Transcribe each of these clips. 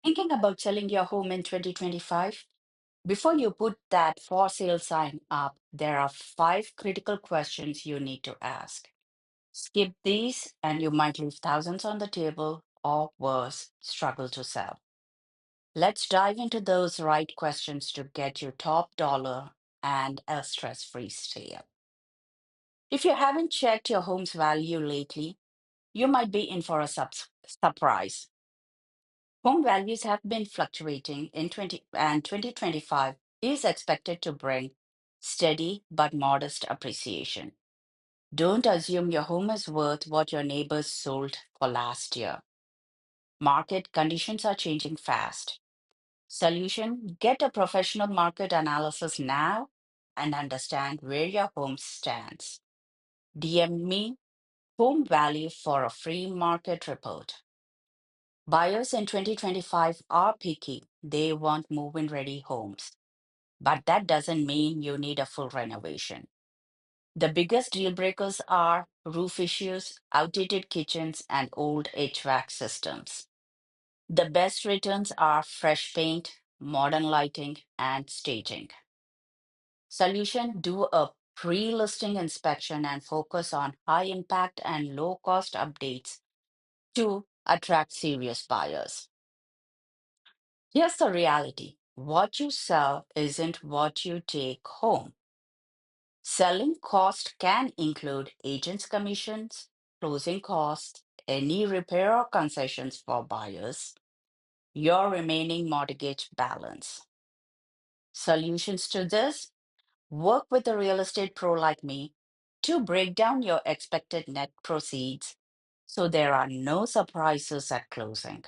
Thinking about selling your home in 2025? Before you put that for sale sign up, there are five critical questions you need to ask. Skip these, and you might leave thousands on the table, or worse, struggle to sell. Let's dive into those right questions to get you top dollar and a stress free sale. If you haven't checked your home's value lately, you might be in for a surprise. Home values have been fluctuating in 2025 is expected to bring steady but modest appreciation. Don't assume your home is worth what your neighbors sold for last year. Market conditions are changing fast. Solution: get a professional market analysis now and understand where your home stands. DM me home value for a free market report. Buyers in 2025 are picky. They want move-in ready homes. But that doesn't mean you need a full renovation. The biggest deal breakers are roof issues, outdated kitchens, and old HVAC systems. The best returns are fresh paint, modern lighting, and staging. Solution: do a pre listing inspection and focus on high impact and low cost updates to attract serious buyers. Here's the reality: what you sell isn't what you take home. Selling cost can include agents' commissions, closing costs, any repair or concessions for buyers, your remaining mortgage balance. Solutions to this: work with a real estate pro like me to break down your expected net proceeds so there are no surprises at closing.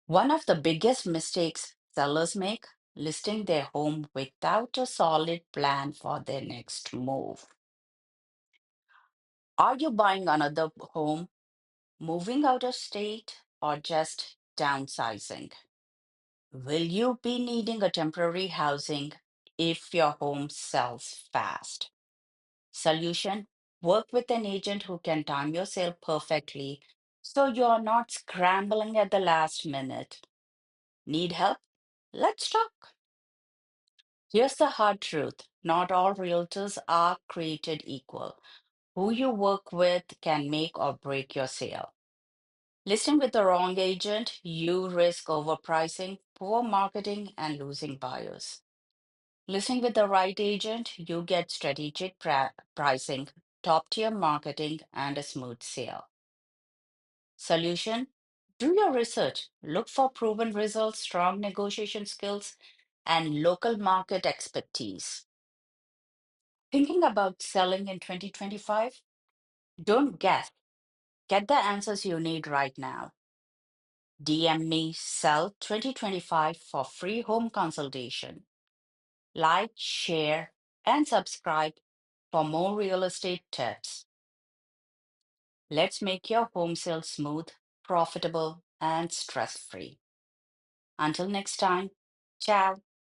One of the biggest mistakes sellers make: listing their home without a solid plan for their next move. Are you buying another home, moving out of state, or just downsizing? Will you be needing a temporary housing if your home sells fast? Solution: work with an agent who can time your sale perfectly so you're not scrambling at the last minute. Need help? Let's talk. Here's the hard truth: not all realtors are created equal. Who you work with can make or break your sale. Listing with the wrong agent, you risk overpricing, poor marketing, and losing buyers. Listing with the right agent, you get strategic pricing, top tier marketing, and a smooth sale. Solution: do your research. Look for proven results, strong negotiation skills, and local market expertise. Thinking about selling in 2025? Don't guess. Get the answers you need right now. DM me Sell 2025 for free home consultation. Like, share, and subscribe for more real estate tips. Let's make your home sale smooth, profitable, and stress free. Until next time, ciao.